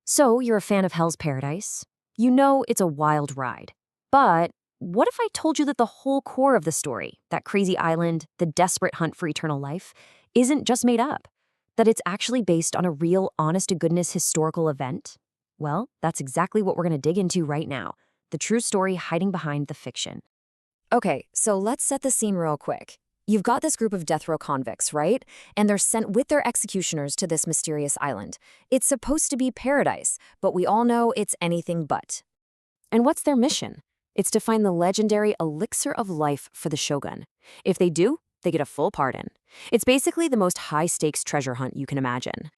So, you're a fan of Hell's Paradise? You know it's a wild ride. But what if I told you that the whole core of the story, that crazy island, the desperate hunt for eternal life, isn't just made up? That it's actually based on a real, honest-to-goodness historical event? Well, that's exactly what we're going to dig into right now. The true story hiding behind the fiction. Okay, so let's set the scene real quick. You've got this group of death row convicts, right? And they're sent with their executioners to this mysterious island. It's supposed to be paradise, but we all know it's anything but. And what's their mission? It's to find the legendary elixir of life for the shogun. If they do, they get a full pardon. It's basically the most high-stakes treasure hunt you can imagine.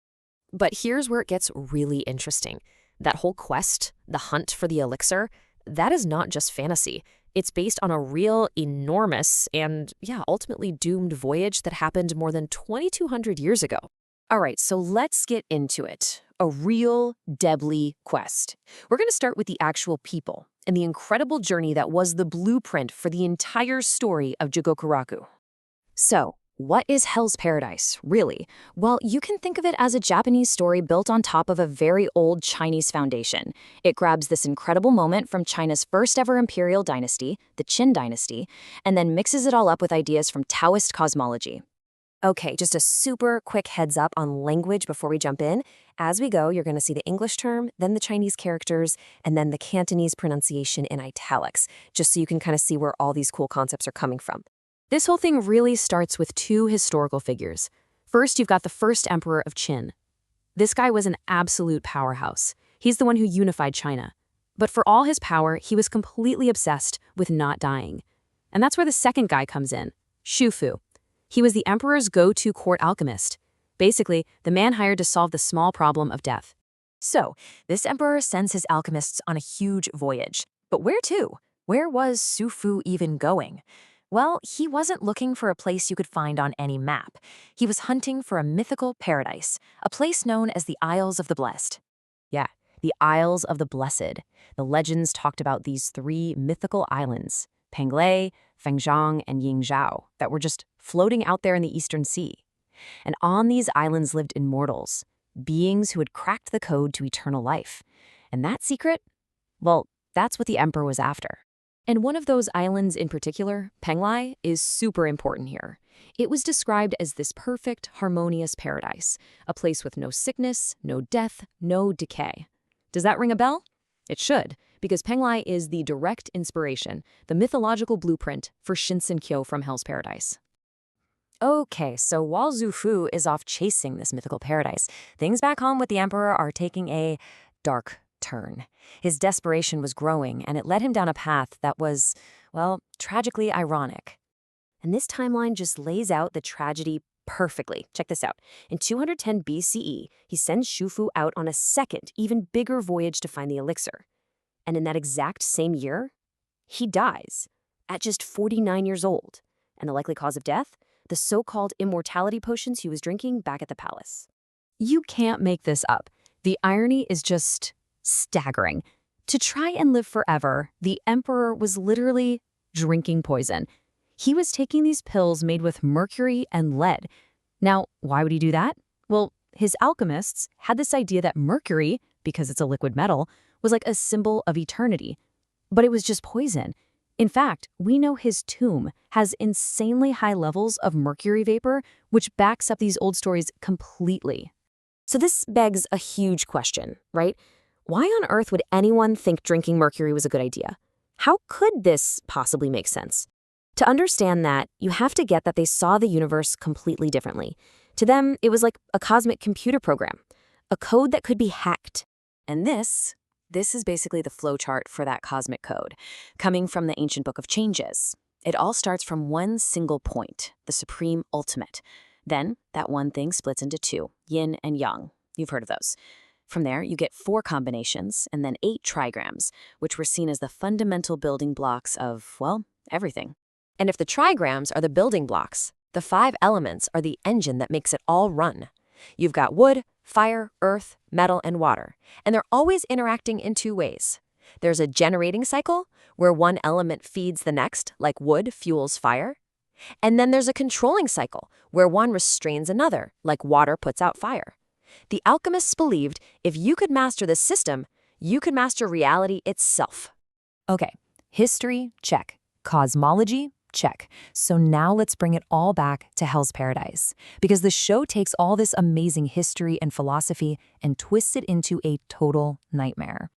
But here's where it gets really interesting. That whole quest, the hunt for the elixir, that is not just fantasy. It's based on a real, enormous, and ultimately doomed voyage that happened more than 2,200 years ago. All right, so let's get into it. A real, deadly quest. We're going to start with the actual people and the incredible journey that was the blueprint for the entire story of Jigokuraku. So, what is Hell's Paradise, really? Well, you can think of it as a Japanese story built on top of a very old Chinese foundation. It grabs this incredible moment from China's first ever imperial dynasty, the Qin dynasty, and then mixes it all up with ideas from Taoist cosmology. Okay, just a super quick heads up on language before we jump in. As we go, you're going to see the English term, then the Chinese characters, and then the Cantonese pronunciation in italics, just so you can kind of see where all these cool concepts are coming from. This whole thing really starts with two historical figures. First, you've got the first emperor of Qin. This guy was an absolute powerhouse. He's the one who unified China. But for all his power, he was completely obsessed with not dying. And that's where the second guy comes in, Shu Fu. He was the emperor's go-to court alchemist, basically the man hired to solve the small problem of death. So, this emperor sends his alchemists on a huge voyage. But where to? Where was Shu Fu even going? Well, he wasn't looking for a place you could find on any map. He was hunting for a mythical paradise, a place known as the Isles of the Blessed. Yeah, the Isles of the Blessed. The legends talked about these three mythical islands, Penglai, Fengzhang, and Yingzhou, that were just floating out there in the Eastern Sea. And on these islands lived immortals, beings who had cracked the code to eternal life. And that secret? Well, that's what the emperor was after. And one of those islands in particular, Penglai, is super important here. It was described as this perfect, harmonious paradise, a place with no sickness, no death, no decay. Does that ring a bell? It should, because Penglai is the direct inspiration, the mythological blueprint for Shinsenkyo from Hell's Paradise. Okay, so while Shu Fu is off chasing this mythical paradise, things back home with the emperor are taking a dark turn. His desperation was growing, and it led him down a path that was, well, tragically ironic. And this timeline just lays out the tragedy perfectly. Check this out. In 210 BCE, he sends Shu Fu out on a second, even bigger voyage to find the elixir. And in that exact same year, he dies at just 49 years old. And the likely cause of death? The so-called immortality potions he was drinking back at the palace. You can't make this up. The irony is just staggering. To try and live forever, the emperor was literally drinking poison. He was taking these pills made with mercury and lead. Now, why would he do that? Well, his alchemists had this idea that mercury, because it's a liquid metal, was like a symbol of eternity. But it was just poison. In fact, we know his tomb has insanely high levels of mercury vapor, which backs up these old stories completely. So this begs a huge question, right? Why on earth would anyone think drinking mercury was a good idea? How could this possibly make sense? To understand that, you have to get that they saw the universe completely differently. To them, it was like a cosmic computer program, a code that could be hacked. And this is basically the flowchart for that cosmic code, coming from the ancient Book of Changes. It all starts from one single point, the supreme ultimate. Then, that one thing splits into two, yin and yang. You've heard of those. From there, you get 4 combinations and then 8 trigrams, which were seen as the fundamental building blocks of, well, everything. And if the trigrams are the building blocks, the 5 elements are the engine that makes it all run. You've got wood, fire, earth, metal, and water, and they're always interacting in 2 ways. There's a generating cycle, where one element feeds the next, like wood fuels fire. And then there's a controlling cycle, where one restrains another, like water puts out fire. The alchemists believed if you could master this system, you could master reality itself. Okay, history, check. Cosmology, check. So now let's bring it all back to Hell's Paradise, because the show takes all this amazing history and philosophy and twists it into a total nightmare.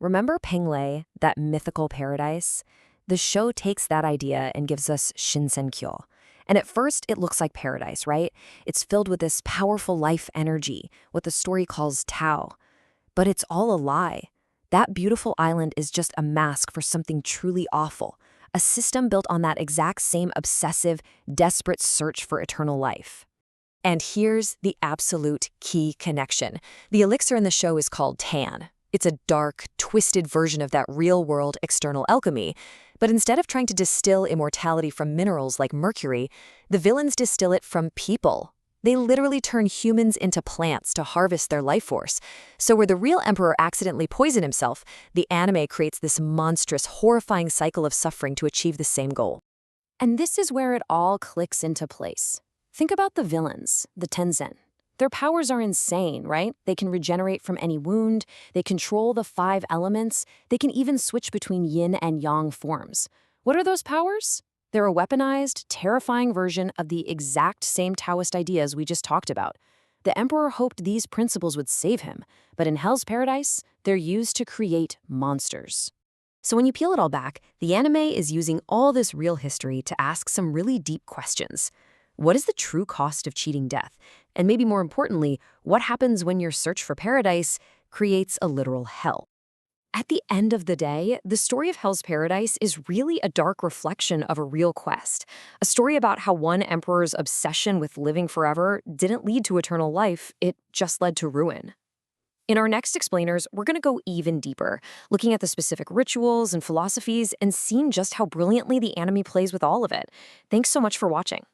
Remember Penglei, that mythical paradise? The show takes that idea and gives us Shinsenkyo. And at first, it looks like paradise, right? It's filled with this powerful life energy, what the story calls Tao. But it's all a lie. That beautiful island is just a mask for something truly awful, a system built on that exact same obsessive, desperate search for eternal life. And here's the absolute key connection. The elixir in the show is called Tan. It's a dark, twisted version of that real-world external alchemy. But instead of trying to distill immortality from minerals like mercury, the villains distill it from people. They literally turn humans into plants to harvest their life force. So where the real emperor accidentally poisoned himself, the anime creates this monstrous, horrifying cycle of suffering to achieve the same goal. And this is where it all clicks into place. Think about the villains, the Tenzen. Their powers are insane, right? They can regenerate from any wound, they control the 5 elements, they can even switch between yin and yang forms. What are those powers? They're a weaponized, terrifying version of the exact same Taoist ideas we just talked about. The emperor hoped these principles would save him, but in Hell's Paradise, they're used to create monsters. So when you peel it all back, the anime is using all this real history to ask some really deep questions. What is the true cost of cheating death? And maybe more importantly, what happens when your search for paradise creates a literal hell? At the end of the day, the story of Hell's Paradise is really a dark reflection of a real quest, a story about how one emperor's obsession with living forever didn't lead to eternal life, it just led to ruin. In our next explainers, we're going to go even deeper, looking at the specific rituals and philosophies and seeing just how brilliantly the anime plays with all of it. Thanks so much for watching.